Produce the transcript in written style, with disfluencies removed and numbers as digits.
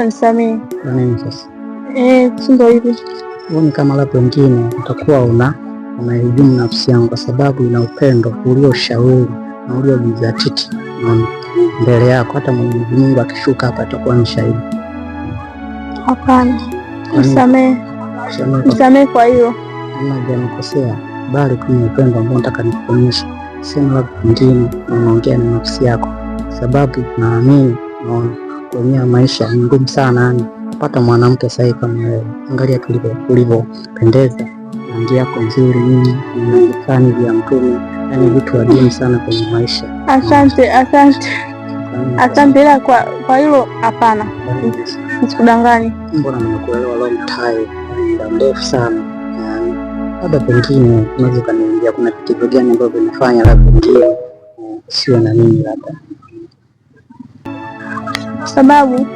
Nisamehe. Kwa nini sasa? Ndio hivi. Huoni kama labda wengine utakuwa unaihujumu nafsi yangu kwa sababu ina upendo ulioshauri na uliojizatiti mbele yako, hata Mwenyezi Mungu akishuka hapa atakuwa ni shahidi. Hapana. Nisamehe. Nisamehe kwa hiyo. Hujakosea, bali kuna upendo ambao nataka nikuonyeshe. Sema labda wengine unaongea na nafsi yako, sababu naamini kwenye maisha ni ngumu sana yani kupata mwanamke sahihi kama wewe. Angalia tulivyopendeza, rangi yako nzuri, fulani vya mtume, yani vitu adimu sana kwenye maisha. Asante ila kwa hilo hapana. Nisikudanganye. Mbona nimekuelewa long time, muda mrefu sana. Labda pengine unaweza kuniambia kuna kitu gani ambavyo vinafanya labda pengine siwe na mimi labda? Sababu